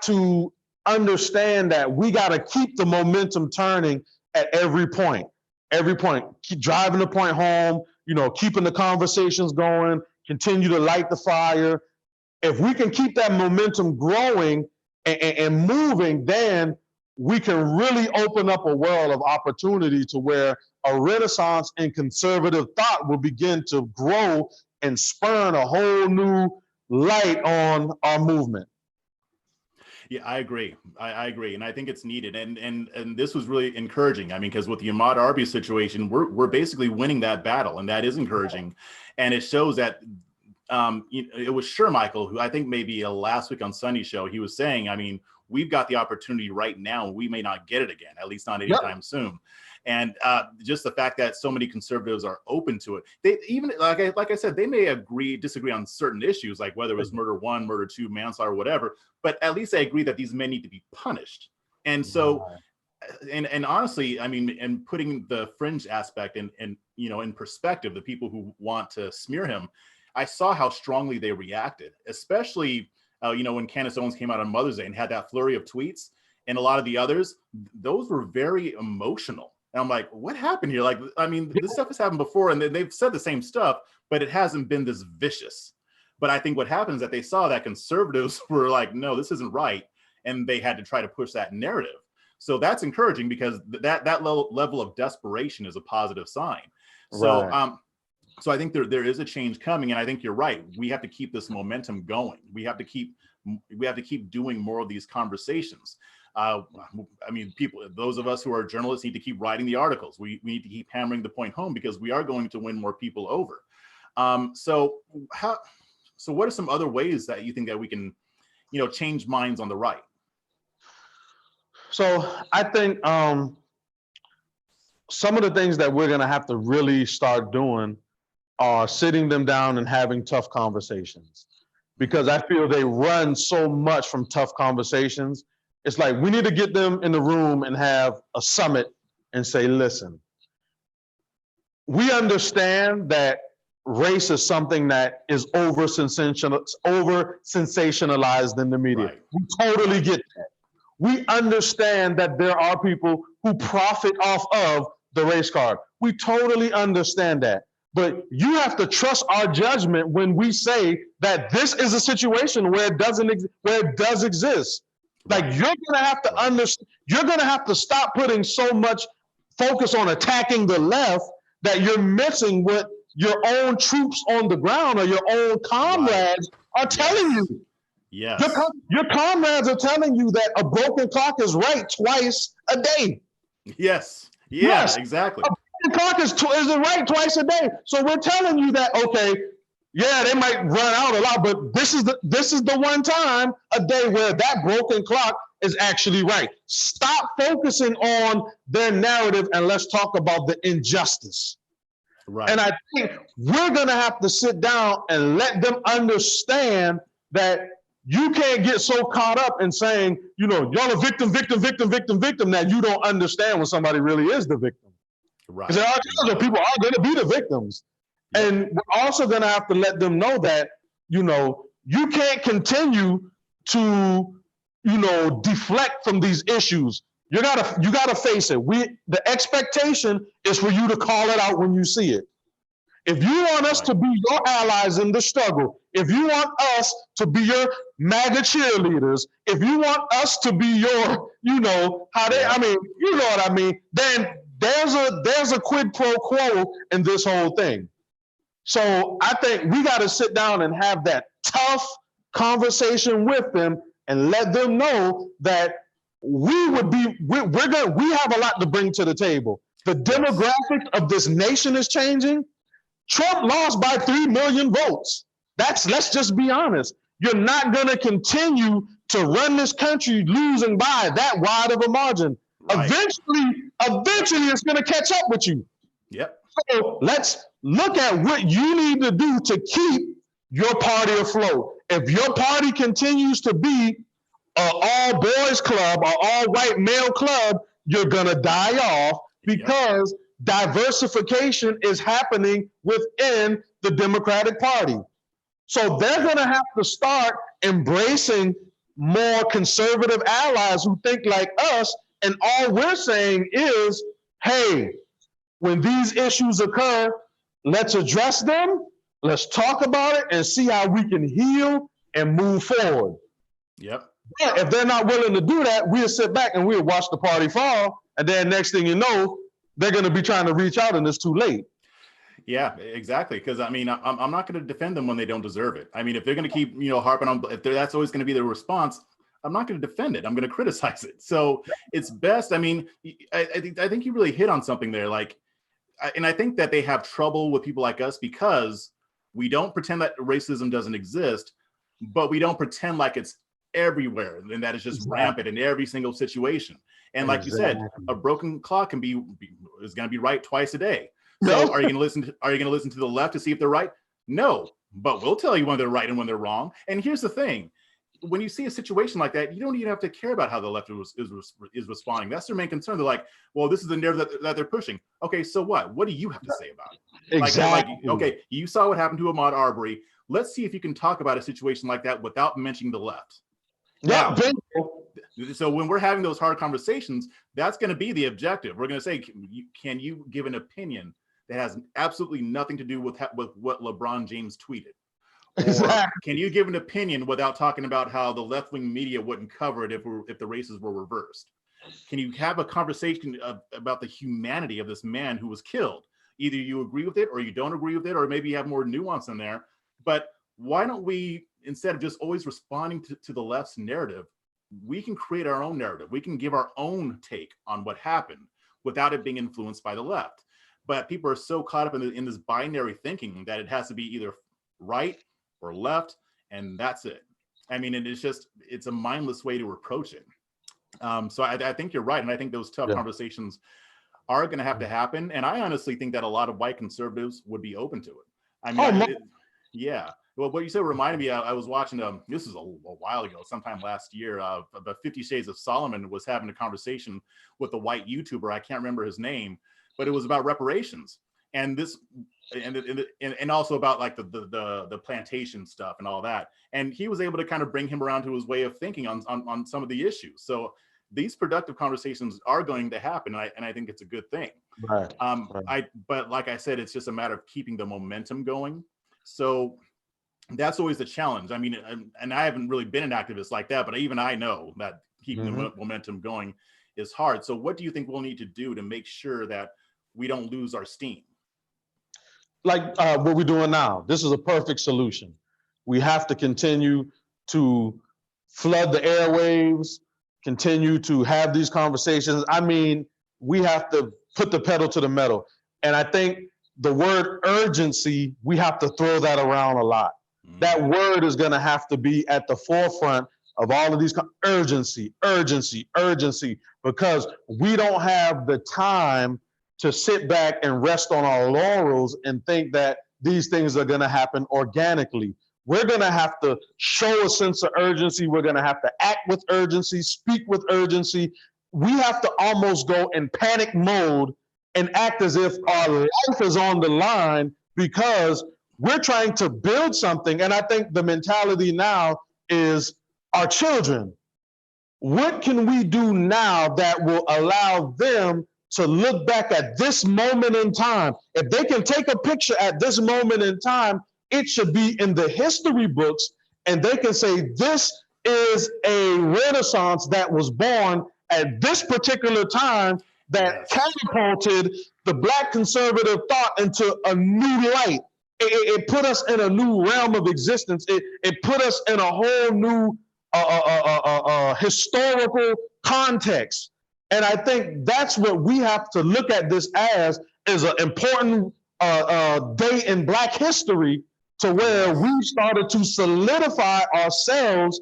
to understand that we got to keep the momentum turning at every point. Keep driving the point home, keeping the conversations going, continue to light the fire. If we can keep that momentum growing and moving, then we can really open up a world of opportunity to where a renaissance in conservative thought will begin to grow and spurn a whole new light on our movement. Yeah, I agree. I agree, and I think it's needed. And this was really encouraging. I mean, because with the Ahmaud Arbery situation, we're basically winning that battle, and that is encouraging. And it shows that it was Michael, who I think maybe last week on Sunday show, he was saying, I mean, we've got the opportunity right now. We may not get it again, at least not anytime soon. And just the fact that so many conservatives are open to it. They even, like I said, they may disagree on certain issues, like whether it was murder 1, murder 2, manslaughter, whatever, but at least they agree that these men need to be punished. And so, and honestly, I mean, and putting the fringe aspect in perspective, the people who want to smear him, I saw how strongly they reacted, especially, when Candace Owens came out on Mother's Day and had that flurry of tweets, and a lot of the others, those were very emotional. And I'm like, what happened here? Like, I mean, this stuff has happened before, and they've said the same stuff, but it hasn't been this vicious. But I think what happens is that they saw that conservatives were like, no, this isn't right. And they had to try to push that narrative. So that's encouraging, because that level of desperation is a positive sign. So, Right. So I think there is a change coming, and I think you're right. We have to keep this momentum going. We have to keep doing more of these conversations. I mean, those of us who are journalists need to keep writing the articles. We need to keep hammering the point home, because we are going to win more people over. So what are some other ways that you think that we can, change minds on the right? So I think some of the things that we're going to have to really start doing are sitting them down and having tough conversations, because I feel they run so much from tough conversations. It's like we need to get them in the room and have a summit and say, listen, we understand that race is something that is over sensationalized in the media. Right. We totally get that. We understand that there are people who profit off of the race card. We totally understand that. But you have to trust our judgment when we say that this is a situation where it does exist. Like, Right. you're gonna have to understand. You're gonna have to stop putting so much focus on attacking the left that you're missing what your own troops on the ground or your own comrades are telling you. Yes. Your comrades are telling you that a broken clock is right twice a day. Yes. Yeah, Yes. exactly. The clock is right twice a day. So we're telling you that, okay, yeah, they might run out a lot, but this is the one time a day where that broken clock is actually right. Stop focusing on their narrative and let's talk about the injustice. Right. And I think we're gonna have to sit down and let them understand that you can't get so caught up in saying, you know, y'all are victim, victim, victim, victim, victim, that you don't understand when somebody really is the victim. Right. Because people are going to be the victims. Yep. And we're also going to have to let them know that, you know, you can't continue to, you know, deflect from these issues. You gotta face it. The expectation is for you to call it out when you see it. If you want us to be your allies in the struggle, if you want us to be your MAGA cheerleaders, if you want us to be your, you know, you know what I mean, then there's a quid pro quo in this whole thing. So I think we got to sit down and have that tough conversation with them and let them know that we have a lot to bring to the table. The demographic of this nation is changing. Trump lost by 3 million votes. Let's just be honest. You're not going to continue to run this country losing by that wide of a margin. Right. Eventually it's going to catch up with you. Yep. So let's look at what you need to do to keep your party afloat. If your party continues to be an all boys club or all white male club, you're going to die off because diversification is happening within the Democratic Party. So they're going to have to start embracing more conservative allies who think like us. And all we're saying is, hey, when these issues occur, let's address them, let's talk about it and see how we can heal and move forward. Yep. But if they're not willing to do that, we'll sit back and we'll watch the party fall. And then next thing you know, they're going to be trying to reach out and it's too late. Yeah, exactly. Because I mean, I'm not going to defend them when they don't deserve it. I mean, if they're going to keep, you know, harping on, if that's always going to be their response, I'm not going to defend it. I'm going to criticize it. So it's best. I mean, I think you really hit on something there. Like, and I think that they have trouble with people like us because we don't pretend that racism doesn't exist, but we don't pretend like it's everywhere and that it's just rampant in every single situation. And like you said, a broken clock is going to be right twice a day. So are you going to listen to the left to see if they're right? No, but we'll tell you when they're right and when they're wrong. And here's the thing. When you see a situation like that, you don't even have to care about how the left is responding. That's their main concern. They're like, well, this is the narrative that they're pushing. Okay, so what? What do you have to say about it? Exactly. Like, okay, you saw what happened to Ahmaud Arbery. Let's see if you can talk about a situation like that without mentioning the left. Now, so when we're having those hard conversations, that's going to be the objective. We're going to say, can you give an opinion that has absolutely nothing to do with what LeBron James tweeted? Or can you give an opinion without talking about how the left-wing media wouldn't cover it if the races were reversed? Can you have a conversation about the humanity of this man who was killed? Either you agree with it or you don't agree with it, or maybe you have more nuance in there. But why don't we, instead of just always responding to the left's narrative, we can create our own narrative. We can give our own take on what happened without it being influenced by the left. But people are so caught up in this binary thinking that it has to be either right or left, and that's it. I mean, it's a mindless way to approach it. So I think you're right, and I think those tough conversations are going to have to happen. And I honestly think that a lot of white conservatives would be open to it. I mean, well, what you said reminded me. I was watching. This is a while ago, sometime last year. The 50 Shades of Solomon was having a conversation with a white YouTuber. I can't remember his name, but it was about reparations. And this, and also about like the plantation stuff and all that. And he was able to kind of bring him around to his way of thinking on some of the issues. So these productive conversations are going to happen, and I think it's a good thing. Right. But like I said, it's just a matter of keeping the momentum going. So that's always the challenge. I mean, and I haven't really been an activist like that, but even I know that keeping the momentum going is hard. So what do you think we'll need to do to make sure that we don't lose our steam? Like what we're doing now. This is a perfect solution. We have to continue to flood the airwaves, continue to have these conversations. I mean, we have to put the pedal to the metal. And I think the word urgency, we have to throw that around a lot. That word is going to have to be at the forefront of all of these urgency, urgency, urgency, because we don't have the time to sit back and rest on our laurels and think that these things are going to happen organically. We're going to have to show a sense of urgency. We're going to have to act with urgency, speak with urgency. We have to almost go in panic mode and act as if our life is on the line because we're trying to build something. And I think the mentality now is our children. What can we do now that will allow them to look back at this moment in time? If they can take a picture at this moment in time, it should be in the history books, and they can say, this is a renaissance that was born at this particular time that catapulted the Black conservative thought into a new light. It put us in a new realm of existence. It put us in a whole new historical context. And I think that's what we have to look at this as, is an important day in Black history, to where we started to solidify ourselves,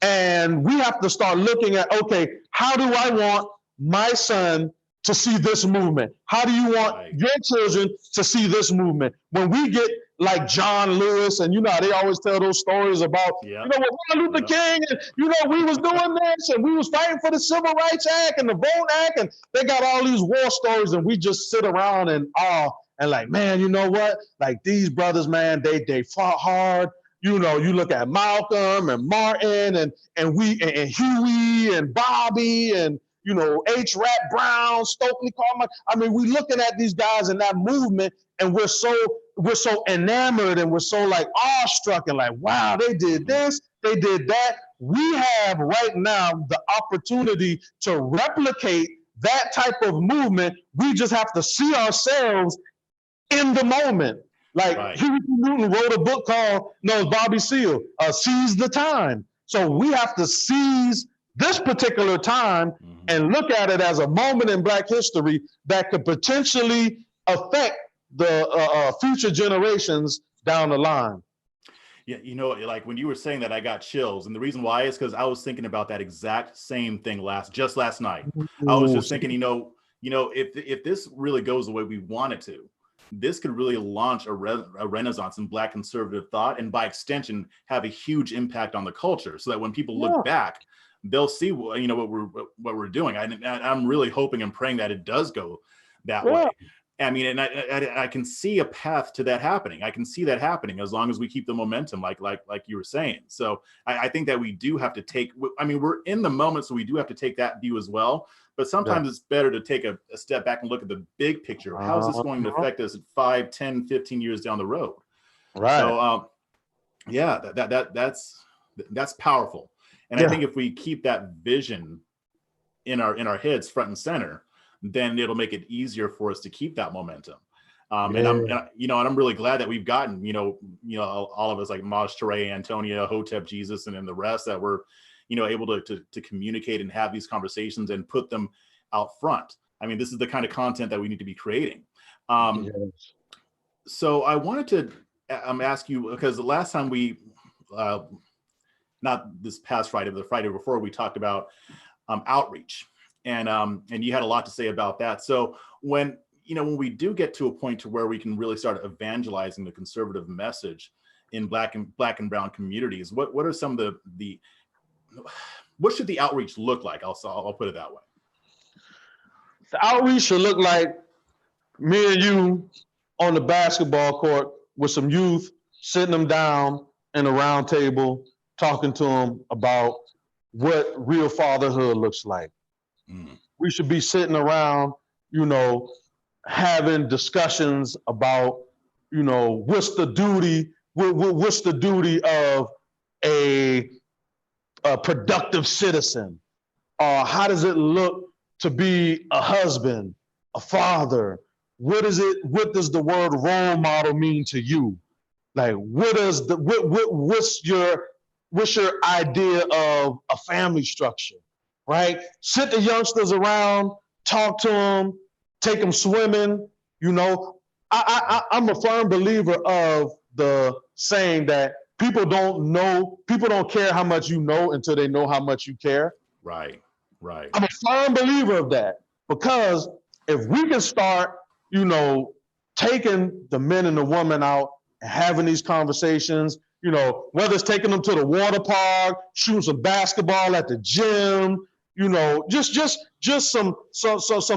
and we have to start looking at, okay, how do I want my son to see this movement? How do you want your children to see this movement? When we get like John Lewis, and you know, they always tell those stories about, you know, Martin Luther King, and you know, we was doing this, and we was fighting for the Civil Rights Act and the Vote Act, and they got all these war stories, and we just sit around and and like, man, you know what? Like these brothers, man, they fought hard. You know, you look at Malcolm and Martin and Huey and Bobby and, you know, H. Rat Brown, Stokely Carmichael. I mean, we looking at these guys in that movement, and we're so enamored, and we're so like awestruck and like, wow, they did this, they did that. We have right now the opportunity to replicate that type of movement. We just have to see ourselves in the moment. Like Huey P. Newton wrote a book called, Bobby Seale, Seize the Time. So we have to seize this particular time and look at it as a moment in Black history that could potentially affect the future generations down the line. Yeah, you know, like when you were saying that, I got chills, and the reason why is because I was thinking about that exact same thing just last night. I was just thinking, you know, if this really goes the way we want it to, this could really launch a renaissance in Black conservative thought, and by extension, have a huge impact on the culture, so that when people look back, they'll see, you know, what we're doing. I'm really hoping and praying that it does go that way. I mean, and I can see a path to that happening. I can see that happening as long as we keep the momentum, like you were saying. So I think that we do have to take, I mean, we're in the moment, so we do have to take that view as well. But sometimes it's better to take a step back and look at the big picture. How is this going to affect us 5, 10, 15 years down the road? Right. So, yeah, that's powerful. And I think if we keep that vision in our heads front and center, then it'll make it easier for us to keep that momentum. And I'm really glad that we've gotten, you know, all of us like Maj Toure, Antonia, Hotep Jesus, and then the rest that were, you know, able to communicate and have these conversations and put them out front. I mean, this is the kind of content that we need to be creating. So I wanted to ask you, because the last time we, not this past Friday, but the Friday before, we talked about outreach. And you had a lot to say about that. So when we do get to a point to where we can really start evangelizing the conservative message in Black and brown communities, what are some of what should the outreach look like? I'll put it that way. The outreach should look like me and you on the basketball court with some youth, sitting them down in a round table, talking to them about what real fatherhood looks like. We should be sitting around, you know, having discussions about, you know, what's the duty of a productive citizen? How does it look to be a husband, a father? What does the word role model mean to you? Like, what's your idea of a family structure? Right? Sit the youngsters around talk to them, take them swimming. You know, I'm a firm believer of the saying that people don't care how much you know until they know how much you care. Right, right. I'm a firm believer of that, because if we can start, you know, taking the men and the women out and having these conversations, you know, whether it's taking them to the water park, shooting some basketball at the gym, you know, just some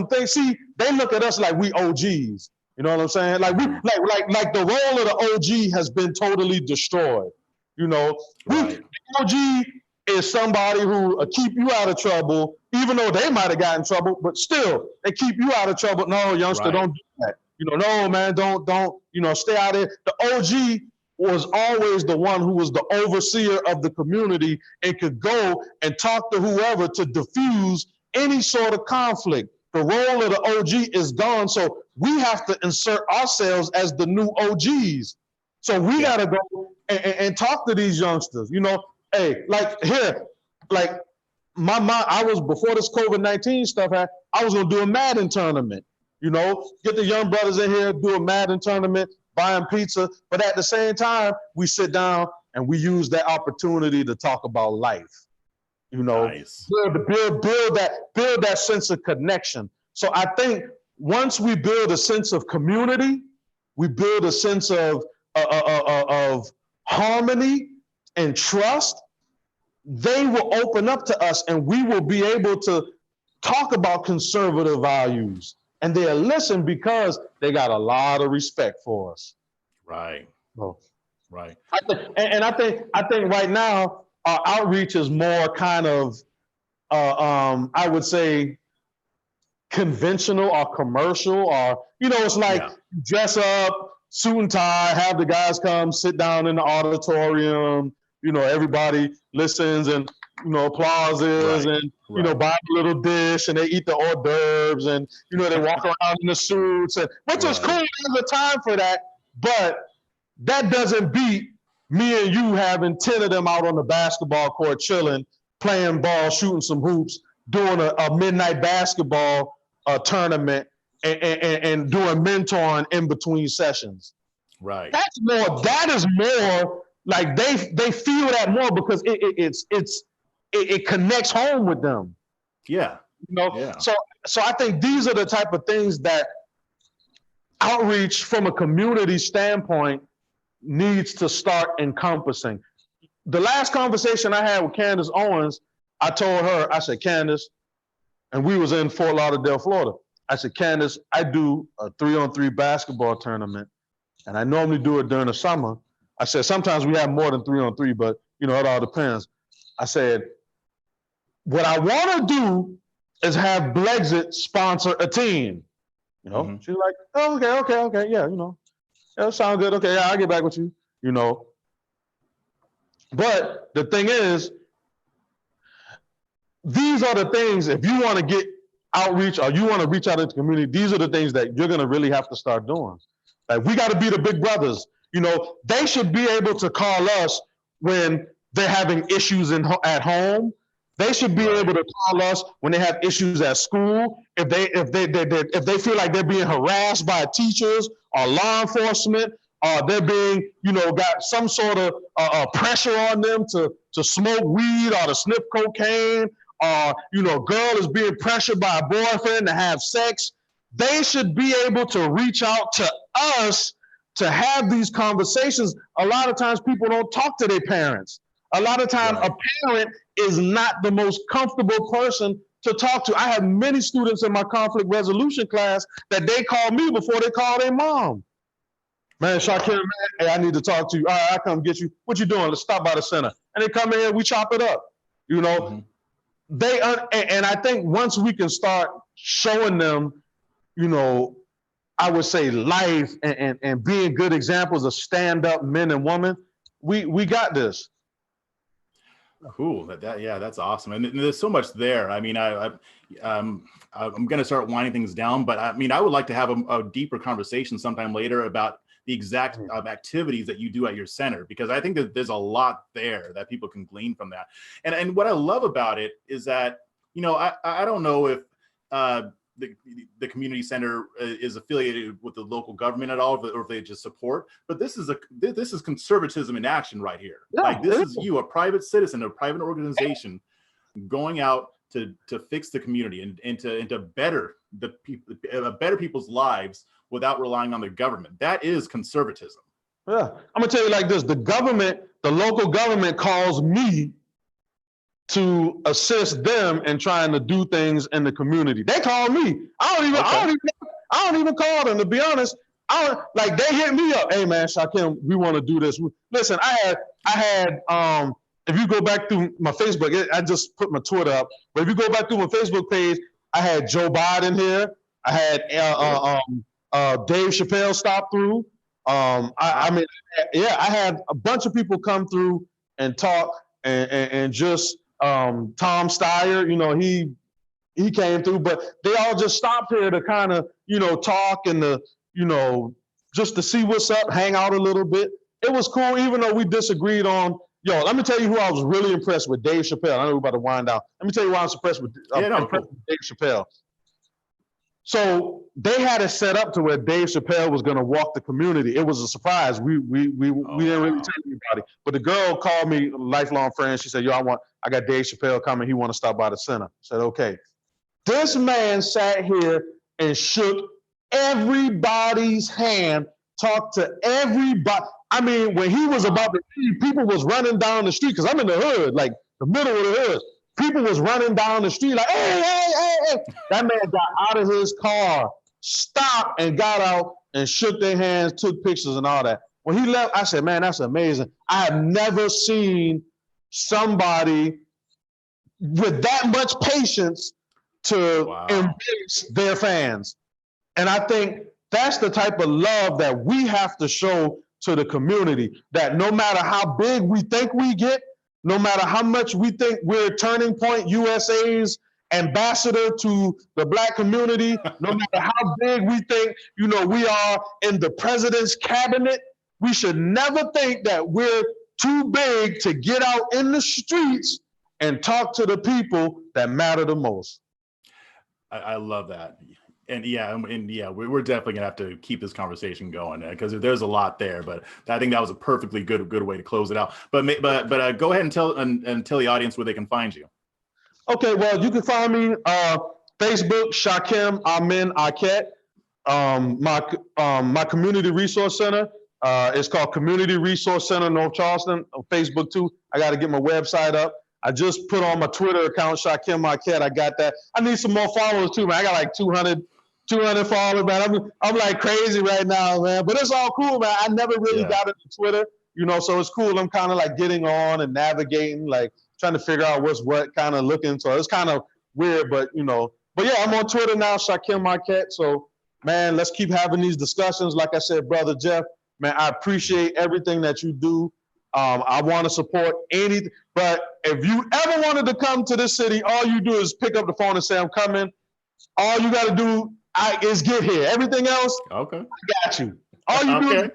things. See, they look at us like we OGs. You know what I'm saying? Like like the role of the OG has been totally destroyed. You know, Right. OG is somebody who keep you out of trouble, even though they might have gotten in trouble, but still they keep you out of trouble. No, youngster, Right. don't do that. You know, no, man, don't, you know, stay out of it. The OG was always the one who was the overseer of the community and could go and talk to whoever to diffuse any sort of conflict. The role of the OG is gone, so we have to insert ourselves as the new OGs. So we got to go and talk to these youngsters. You know, hey, like here, like my mom, I was, before this COVID-19 stuff happened, I was gonna do a Madden tournament. You know, get the young brothers in here, do a Madden tournament, buy them pizza. But at the same time, we sit down and we use that opportunity to talk about life. You know, Nice. build that sense of connection. So I think once we build a sense of community, we build a sense of harmony and trust, they will open up to us and we will be able to talk about conservative values. And they'll listen because they got a lot of respect for us. Right. So, right. I think right now our outreach is more kind of, I would say, conventional or commercial, or, you know, it's like dress up, suit and tie, have the guys come sit down in the auditorium, you know, everybody listens and, you know, applauses, and, you know, buy a little dish and they eat the hors d'oeuvres, and, you know, they walk around in the suits, and which is cool. There's a time for that, but that doesn't beat me and you having 10 of them out on the basketball court chilling, playing ball, shooting some hoops, doing a midnight basketball tournament, and doing mentoring in between sessions. Right. That is more like they feel that more because it connects home with them. Yeah. You know, so I think these are the type of things that outreach from a community standpoint needs to start encompassing. The last conversation I had with Candace Owens, I told her, I said, Candace, and we was in Fort Lauderdale, Florida. I said, Candace, I do a 3-on-3 basketball tournament, and I normally do it during the summer. I said, sometimes we have more than 3-on-3, but, you know, it all depends. I said, what I want to do is have Blexit sponsor a team. You know, she's like, oh, okay, yeah, you know, that sounds good. Okay, yeah, I'll get back with you, you know. But the thing is, these are the things, if you want to get outreach or you want to reach out to the community, these are the things that you're going to really have to start doing. Like, we got to be the big brothers. You know, they should be able to call us when they're having issues at home. They should be able to call us when they have issues at school. If they feel like they're being harassed by teachers or law enforcement, or they're being, you know, got some sort of pressure on them to smoke weed or to sniff cocaine, or, you know, girl is being pressured by a boyfriend to have sex. They should be able to reach out to us to have these conversations. A lot of times people don't talk to their parents. A lot of times a parent is not the most comfortable person to talk to. I have many students in my conflict resolution class that they call me before they call their mom. Man, Shakem, man, hey, I need to talk to you. All right, I'll come get you. What you doing? Let's stop by the center. And they come in here, we chop it up. You know, and I think once we can start showing them, you know, I would say life and being good examples of stand-up men and women, we got this. Cool. That's awesome. And there's so much there. I mean, I'm going to start winding things down, but I mean, I would like to have a deeper conversation sometime later about the exact activities that you do at your center, because I think that there's a lot there that people can glean from that. And what I love about it is that, you know, I don't know if the community center is affiliated with the local government at all, or if they just support. But this is conservatism in action right here. Yeah, like this is you, a private citizen, a private organization, going out to fix the community and to better the people, better people's lives without relying on the government. That is conservatism. Yeah, I'm gonna tell you like this: the local government calls me to assist them in trying to do things in the community. They call me. I don't even call them, to be honest. They hit me up. Hey man, Shakem, we want to do this. Listen, I had if you go back through my Facebook, I just put my Twitter up, but if you go back through my Facebook page, I had Joe Biden here. I had Dave Chappelle stop through. I had a bunch of people come through and talk and just Tom Steyer, he came through, but they all just stopped here to kind of, talk and just to see what's up, hang out a little bit. It was cool, even though we disagreed on, let me tell you who I was really impressed with, Dave Chappelle. I know we're about to wind down. Let me tell you why I was impressed with Dave Chappelle. So they had it set up to where Dave Chappelle was going to walk the community. It was a surprise. We didn't really tell anybody. But the girl called me, a lifelong friend. She said, I got Dave Chappelle coming. He want to stop by the center. I said, okay. This man sat here and shook everybody's hand, talked to everybody. I mean, when he was about to leave, people was running down the street, because I'm in the hood, like the middle of the hood. People was running down the street like, hey. That man got out of his car, stopped and got out and shook their hands, took pictures and all that. When he left, I said, man, that's amazing. I have never seen somebody with that much patience to embrace their fans. And I think that's the type of love that we have to show to the community, that no matter how big we think we get, no matter how much we think we're Turning Point USA's ambassador to the Black community, no matter how big we think, we are in the president's cabinet, we should never think that we're too big to get out in the streets and talk to the people that matter the most. I love that. And we're definitely gonna have to keep this conversation going, because there's a lot there. But I think that was a perfectly good way to close it out. But go ahead and tell the audience where they can find you. Okay, well, you can find me Facebook, Shakem Amen Akhet. My community resource center is called Community Resource Center North Charleston. On Facebook too. I got to get my website up. I just put on my Twitter account, Shakem Amen. I got that. I need some more followers too, man. I got like 200 followers, man. I'm like crazy right now, man. But it's all cool, man. I never really got into Twitter, so it's cool. I'm kind of like getting on and navigating, like trying to figure out what's what, kind of looking. So it's kind of weird, but But yeah, I'm on Twitter now, Shakem Amen. So, man, let's keep having these discussions. Like I said, Brother Jeff, man, I appreciate everything that you do. I want to support anything. But if you ever wanted to come to this city, all you do is pick up the phone and say, I'm coming. All you got to do is get here. Everything else, okay, I got you. All you do is,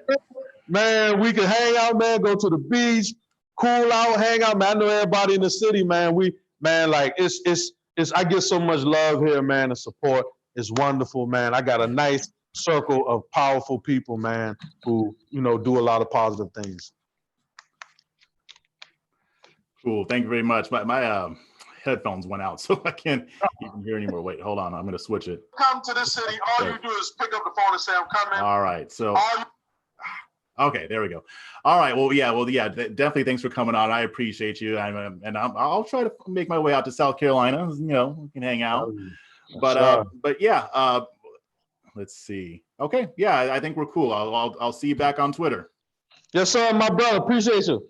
man, we can hang out, man, go to the beach, cool out, hang out, man. I know everybody in the city, man. It's I get so much love here, man, and support. It's wonderful, man. I got a nice circle of powerful people, man, who, do a lot of positive things. Cool. Thank you very much. My headphones went out, so I can't even hear anymore. Wait, hold on. I'm going to switch it. Come to this city. All you do is pick up the phone and say, I'm coming. All right. So, okay, there we go. All right. Well, yeah. Definitely. Thanks for coming on. I appreciate you. I'll try to make my way out to South Carolina. We can hang out. But yeah. Let's see. Okay. Yeah, I think we're cool. I'll see you back on Twitter. Yes, sir, my brother. Appreciate you.